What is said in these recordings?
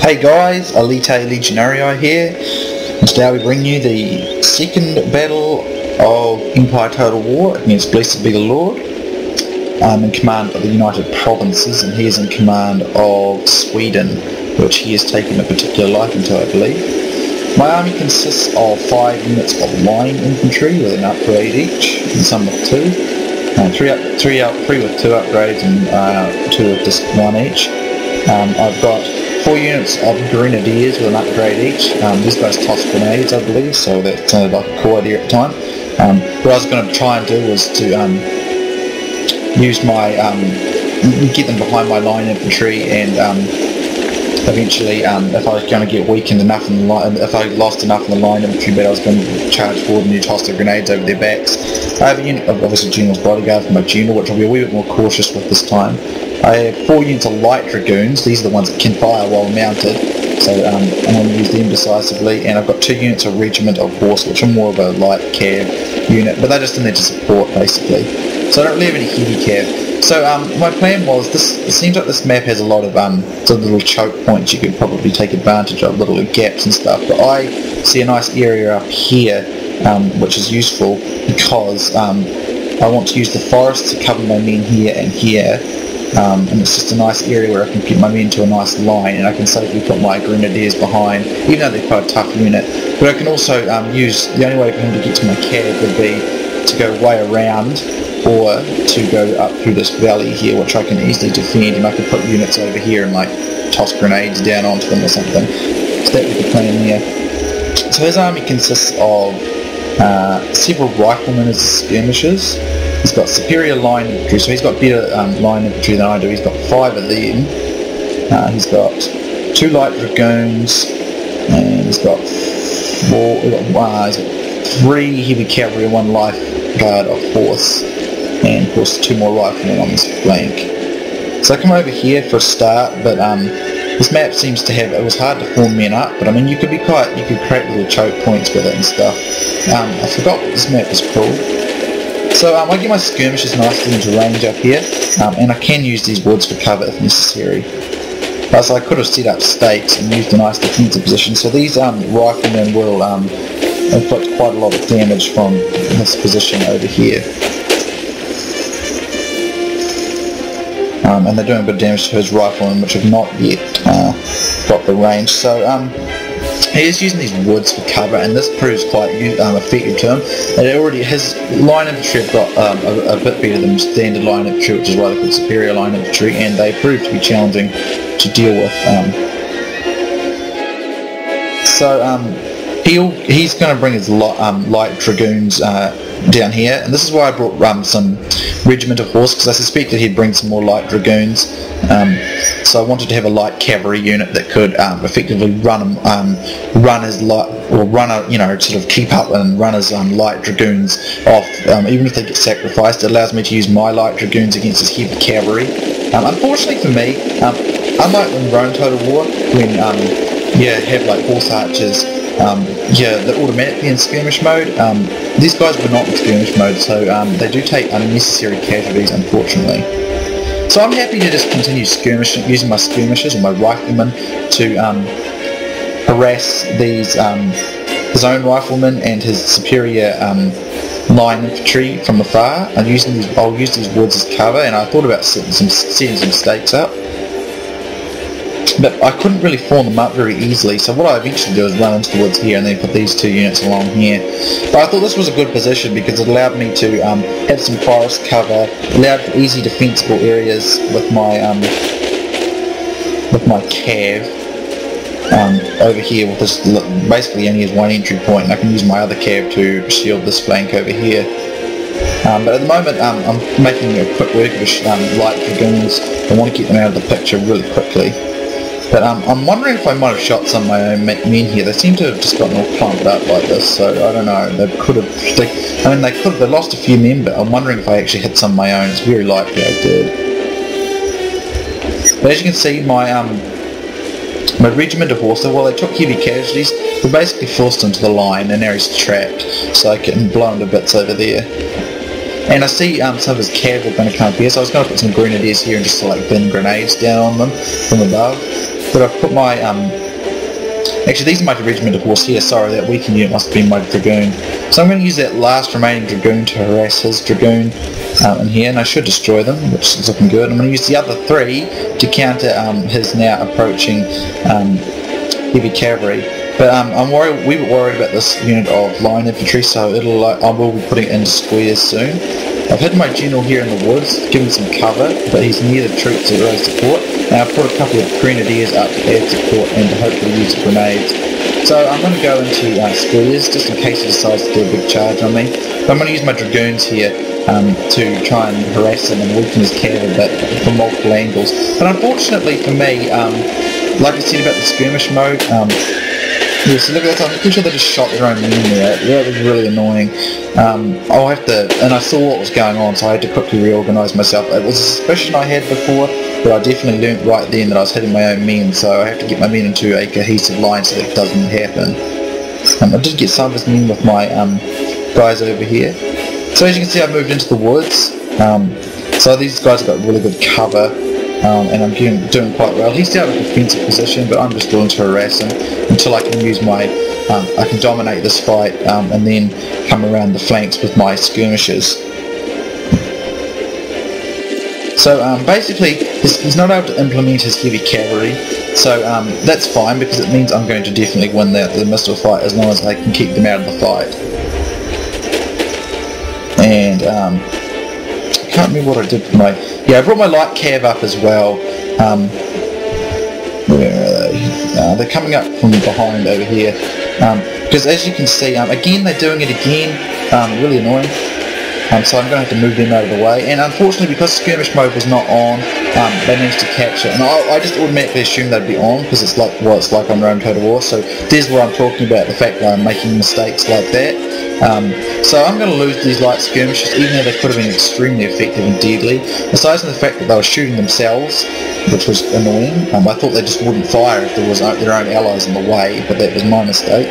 Hey guys, Elite Legionarii here, and today we bring you the second battle of Empire Total War against Blessedbethelord. I'm in command of the United Provinces, and he is in command of Sweden, which he has taken a particular liking to, I believe. My army consists of 5 units of line infantry with an upgrade each, and some with 2. 3 with 2 upgrades and 2 with just 1 each. I've got 4 units of grenadiers with an upgrade each. These guys toss grenades, I believe, so that's like a core idea at the time. What I was going to try and do was to use my get them behind my line infantry, and eventually, if I was going to get weakened enough in the line, if I lost enough in the line infantry, but I was going to charge forward and toss the grenades over their backs. I have a unit of obviously General's Bodyguard for my general, which I'll be a wee bit more cautious with this time. I have 4 units of light dragoons. These are the ones that can fire while mounted, so I'm going to use them decisively. And I've got 2 units of regiment of horse, which are more of a light cav unit, but they're just in there to support basically. So I don't really have any heavy cav. So my plan was, it seems like this map has a lot of sort of little choke points you could probably take advantage of, little gaps and stuff. But I see a nice area up here, which is useful because I want to use the forest to cover my men here and here. And it's just a nice area where I can keep my men to a nice line, and I can safely put my grenadiers behind, even though they're quite a tough unit. But I can also use, the only way for him to get to my cav would be to go way around, or to go up through this valley here, which I can easily defend, and I can put units over here and like toss grenades down onto them or something. So that would be the plan there. So his army consists of several riflemen as skirmishers. He's got superior line infantry, so he's got better line infantry than I do. He's got 5 of them. He's got 2 light dragoons, and he's got 3 heavy cavalry and 1 life guard of horse, and of course 2 more riflemen on this flank. So I come over here for a start, but this map seems to have, it was hard to form men up, but I mean you could create little choke points with it and stuff. I forgot what this map is called. So I get my skirmishers nicely into range up here, and I can use these woods for cover if necessary. So I could have set up stakes and used a nice defensive position, so these riflemen will inflict quite a lot of damage from this position over here. And they're doing a bit of damage to his riflemen, which have not yet got the range. So he is using these woods for cover, and this proves quite effective to him. And his line infantry have got a bit better than standard line infantry, which is why they're called superior line infantry, and they prove to be challenging to deal with. He's going to bring his light dragoons down here, and this is why I brought some regiment of horse, because I suspected he'd bring some more light dragoons. So I wanted to have a light cavalry unit that could effectively run his light, or sort of keep up and run his light dragoons off. Even if they get sacrificed, it allows me to use my light dragoons against his heavy cavalry. Unfortunately for me, unlike in Rome Total War, when you have like horse archers, they're automatically in skirmish mode. These guys were not in skirmish mode, so they do take unnecessary casualties, unfortunately. So I'm happy to just continue skirmishing, using my skirmishers and my riflemen to harass these his own riflemen and his superior line infantry from afar. I'll use these woods as cover, and I thought about setting some stakes up, but I couldn't really form them up very easily, so what I eventually do is run into the woods here and then put these 2 units along here. But I thought this was a good position because it allowed me to have some forest cover, allowed for easy defensible areas with my cav over here, with this basically only has 1 entry point, and I can use my other cav to shield this flank over here. But at the moment I'm making a quick work of light dragoons. I want to get them out of the picture really quickly. But I'm wondering if I might have shot some of my own men here. They seem to have just gotten all clumped up like this, so I don't know. They lost a few men, but I'm wondering if I actually hit some of my own. It's very likely I did. But as you can see, my regiment of horse, while they took heavy casualties, we basically forced him to the line, and now he's trapped, so I can blow him to bits over there. And I see some of his cav are going to come up here, so I was going to put some grenadiers here and just like bin grenades down on them from above. but I've put my actually these are my regimental horse here, sorry, that weakened unit must have been my dragoon. So I'm going to use that last remaining dragoon to harass his dragoon in here, and I should destroy them, which is looking good. I'm going to use the other 3 to counter his now approaching heavy cavalry. But we were worried about this unit of line infantry, so I will be putting it into squares soon. I've hidden my general here in the woods, given some cover, but he's near the troops to raise support. Now I've put a couple of grenadiers up to add support and to hopefully use grenades. So I'm going to go into squares, just in case he decides to do a big charge on me. But I'm going to use my dragoons here to try and harass him and weaken his cavalry but from multiple angles. But unfortunately for me, like I said about the skirmish mode, yeah, so look at that, I'm pretty sure they just shot their own men there. That was really annoying. I'll have to, and I saw what was going on, so I had to quickly reorganise myself. It was a suspicion I had before, but I definitely learnt right then that I was hitting my own men, so I have to get my men into a cohesive line so that it doesn't happen. I did get some of his men with my guys over here. So as you can see, I moved into the woods. So these guys have got really good cover. And I'm doing quite well. He's down in a defensive position, but I'm just going to harass him until I can use my, I can dominate this fight and then come around the flanks with my skirmishers. So basically, he's not able to implement his heavy cavalry, so that's fine because it means I'm going to definitely win the missile fight as long as I can keep them out of the fight. And I can't remember what I did for my... Yeah, I brought my light cav up as well. Where are they? They're coming up from behind over here. Because as you can see, again, they're doing it again. Really annoying. So I'm going to have to move them out of the way. And unfortunately, because skirmish mode was not on, they managed to catch it. And I just automatically assumed they'd be on because it's like what it's like on Rome Total War. So there's where I'm talking about the fact that I'm making mistakes like that. So I'm going to lose these light skirmishes, even though they could have been extremely effective and deadly. Aside from the fact that they were shooting themselves, which was annoying. I thought they just wouldn't fire if there was their own allies in the way, but that was my mistake.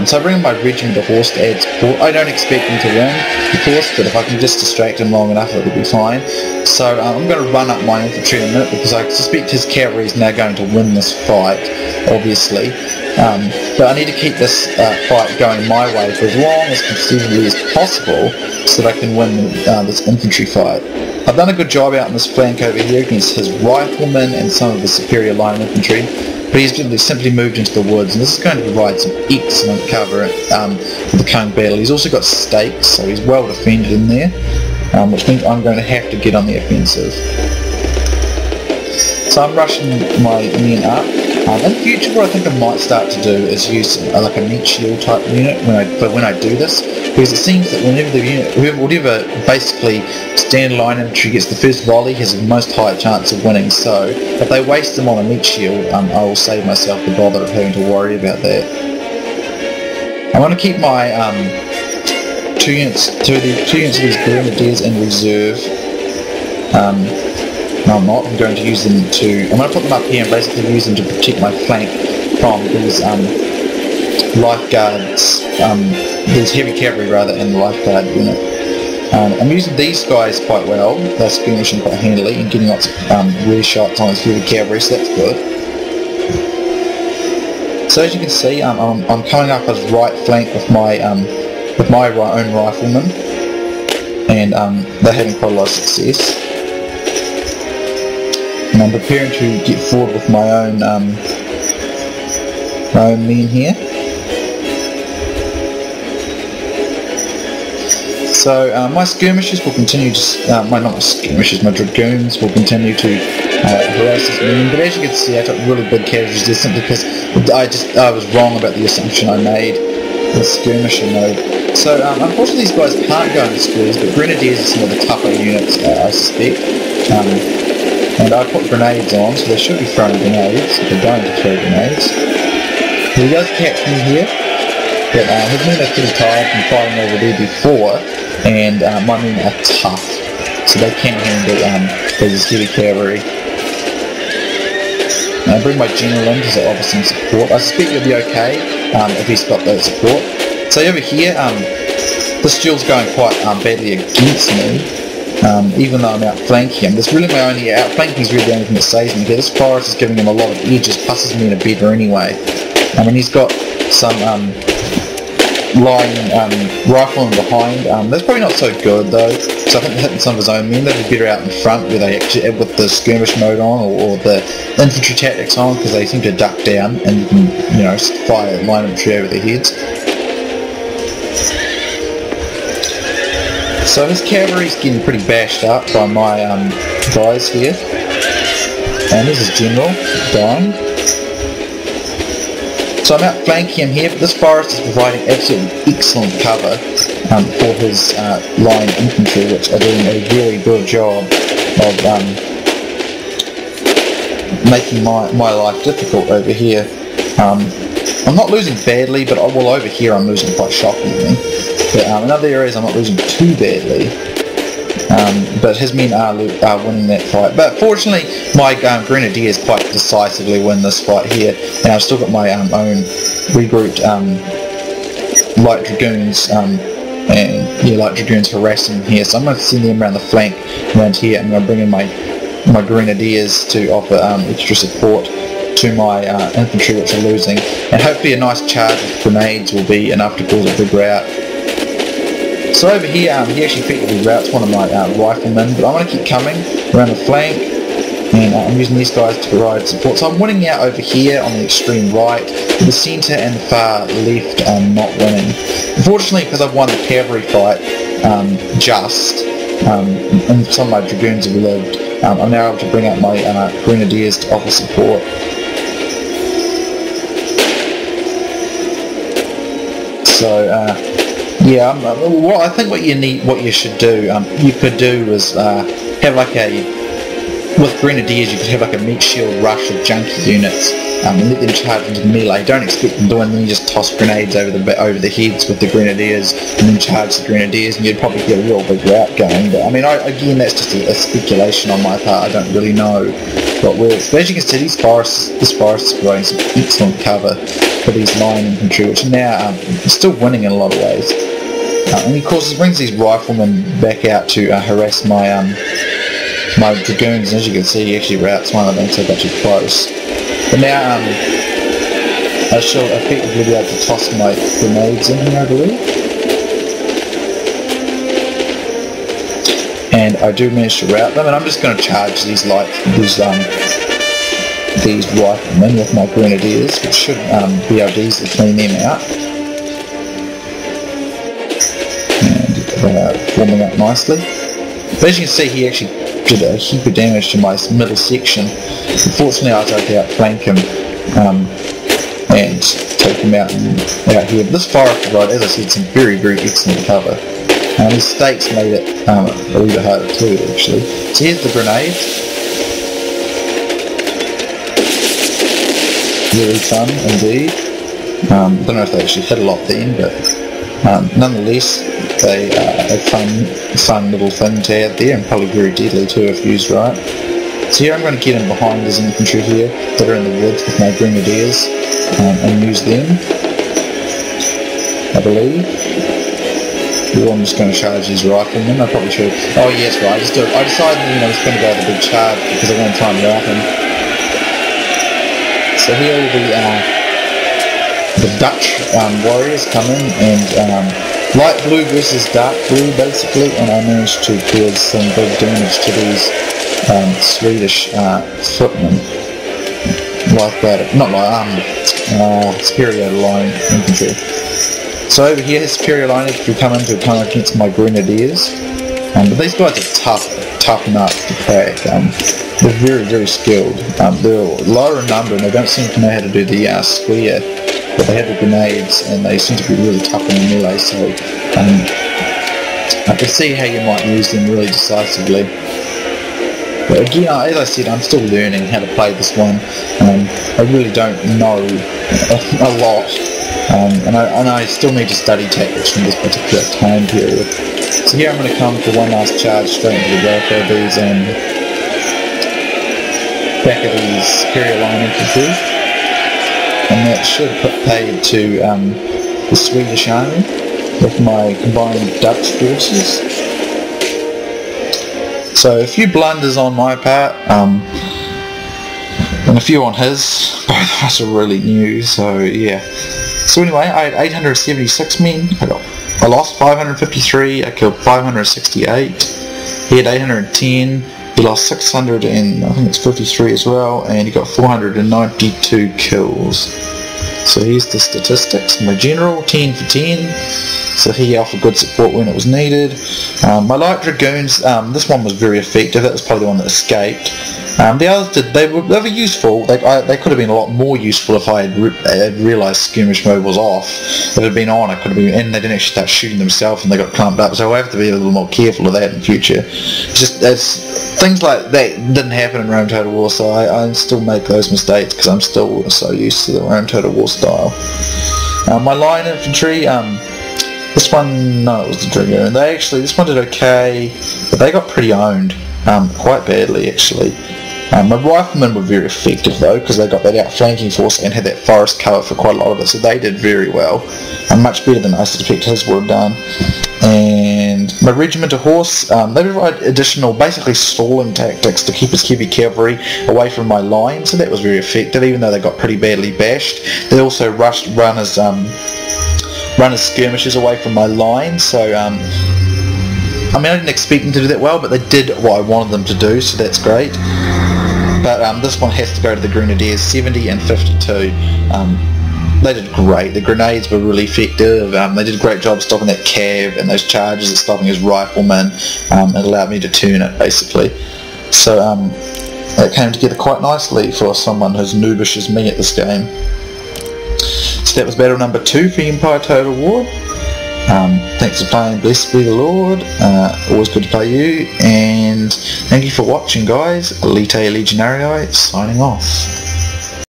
So I bring in my regiment of horse to add support. I don't expect them to win, of course, but if I can just distract them long enough, it'll be fine. So I'm going to run up my infantry in a minute because I suspect his cavalry is now going to win this fight, obviously. But I need to keep this fight going my way for as long as conceivably as possible so that I can win this infantry fight. I've done a good job out in this flank over here against his riflemen and some of the superior line infantry. But he's simply moved into the woods, and this is going to provide some excellent cover for the coming battle. He's also got stakes, so he's well defended in there, which means I'm going to have to get on the offensive. So I'm rushing my men up. In the future, what I think I might start to do is use like a meat shield type unit when I do this, because it seems that whenever the unit, whatever basically standalone infantry gets the first volley has the most high chance of winning. So if they waste them on a meat shield, I will save myself the bother of having to worry about that. I want to keep my two units of these grenadiers in reserve. No, I'm not. I'm going to use them I'm going to put them up here and basically use them to protect my flank from these lifeguards, these heavy cavalry rather, and the lifeguard unit. I'm using these guys quite well. They're skirmishing quite handily and getting lots of rear shots on his heavy cavalry, so that's good. So as you can see, I'm coming up his right flank with my own riflemen, and they're having quite a lot of success. And I'm preparing to get forward with my own men here. So my skirmishers will continue to, not my skirmishers, my dragoons will continue to harass his men. But as you can see, I took really big casualties there simply because I was wrong about the assumption I made with skirmisher mode. So unfortunately these guys can't go into squares, but grenadiers are some of the tougher units, I suspect. And I put grenades on, so they should be throwing grenades. They're going to throw grenades. He does catch me here, but his men are pretty tired from fighting over there before, and my men are tough, so they can handle these heavy cavalry. And I bring my general in because they offer some support. I suspect he'll be okay if he's got that support. So over here, this duel's going quite badly against me. even though I'm outflanking him. That's really my only outflanking is really the only thing that saves me here. This forest is giving him a lot of edges, passes me in a better anyway. I mean, he's got some lying riflemen behind. That's probably not so good though. So I think they're hitting some of his own men. They'd be better out in front where they actually with the skirmish mode on or the infantry tactics on, because they seem to duck down and you can fire line infantry over their heads. So his cavalry's getting pretty bashed up by my guys here. And this is General dying. So I'm outflanking him here, but this forest is providing absolutely excellent cover for his line infantry, which are doing a very good job of making my life difficult over here. I'm not losing badly, but over here I'm losing quite shockingly. But in other areas I'm not losing too badly. But his men are winning that fight. But fortunately, my Grenadiers quite decisively win this fight here, and I've still got my own regrouped light dragoons, light dragoons harassing here. So I'm going to send them around the flank around here. I'm going to bring in my Grenadiers to offer extra support to my infantry, which are losing, and hopefully a nice charge with grenades will be enough to cause a big rout. So over here, he actually effectively routs one of my riflemen, but I'm going to keep coming around the flank, and I'm using these guys to provide support. So I'm winning out over here on the extreme right, but the centre and the far left I'm not winning. Unfortunately, because I've won the cavalry fight and some of my dragoons have lived, I'm now able to bring out my grenadiers to offer support. So yeah, well, I think what you should do, you could do is have like with grenadiers, you could have like a meat shield rush of junkie units and let them charge into melee. Don't expect them to do anything, you just toss grenades over the heads with the grenadiers and then charge the grenadiers, and you'd probably get a real big rout going. But I mean, again, that's just a speculation on my part. I don't really know what works. But as you can see, this forest is providing some excellent cover for these line infantry, which are now still winning in a lot of ways. And of course, it brings these riflemen back out to harass my my dragoons, and as you can see, he actually routs one of them, so I got too close. But now I shall effectively be able to toss my grenades in here, I believe. And I do manage to rout them, and I'm just going to charge these riflemen with my grenadiers, which should be able to easily clean them out. Forming up nicely. But as you can see, he actually did a heap of damage to my middle section. Unfortunately, I was able to outflank him and take him out here. But this forest provided, as I said, some very, very excellent cover. These stakes made it a little bit harder too, actually. So here's the grenades. Really fun indeed. I don't know if they actually hit a lot then, but nonetheless, they are a fun little thing to add there, and probably very deadly too if used right. So here I'm going to get in behind his infantry here that are in the woods with my grenadiers and use them, I believe. Or I'm just going to charge these riflemen. I probably should. Oh yes, right. I decided I was going to go with a big charge because I'm going to try and rout him. So here will be the Dutch warriors come in, and light blue versus dark blue basically, and I managed to cause some big damage to these Swedish footmen, superior line infantry. So over here, his superior line infantry come in to come against my grenadiers, but these guys are tough nuts to crack. They're very, very skilled. They're lower in number and they don't seem to know how to do the square, but they have the grenades and they seem to be really tough in the melee, so I can see how you might use them really decisively. But again, as I said, I'm still learning how to play this one. I really don't know a lot, and I still need to study tactics from this particular time period. So here I'm going to come for one last charge straight into the back of these superior line infantry. And that should put paid to the Swedish army with my combined Dutch forces. So a few blunders on my part, and a few on his. Both of us are really new, so yeah. So anyway, I had 876 men. I lost 553. I killed 568. He had 810. He lost 600 and I think it's 53 as well, and he got 492 kills. So here's the statistics. My general 10 for 10. So he offered good support when it was needed. My light dragoons, this one was very effective. That was probably the one that escaped. The others they were useful. They could have been a lot more useful if I had realised skirmish mode was off. If it had been on, I could have been, and they didn't actually start shooting themselves and they got clumped up. So I have to be a little more careful of that in the future. Things like that didn't happen in Rome Total War, so I still make those mistakes because I'm still so used to the Rome Total War style. My line infantry, this one, no, it was the Dragoon. This one did okay, but they got pretty owned, quite badly actually. My riflemen were very effective though, because they got that outflanking force and had that forest cover for quite a lot of it, so they did very well, and much better than I suspect his would have done. And my regiment of horse, they provide additional, basically stalling tactics to keep his heavy cavalry away from my line, so that was very effective, even though they got pretty badly bashed. They also run as skirmishers away from my line, so I mean, I didn't expect them to do that well, but they did what I wanted them to do, so that's great. But this one has to go to the Grenadiers, 70 and 52. They did great. The grenades were really effective. They did a great job stopping that cav and those charges and stopping his riflemen. It allowed me to turn it, basically. So it came together quite nicely for someone who's noobish as me at this game. So that was battle number 2 for Empire Total War. Thanks for playing Blessedbethelord. Always good to play you, and thank you for watching, guys. Elite Legionarii signing off.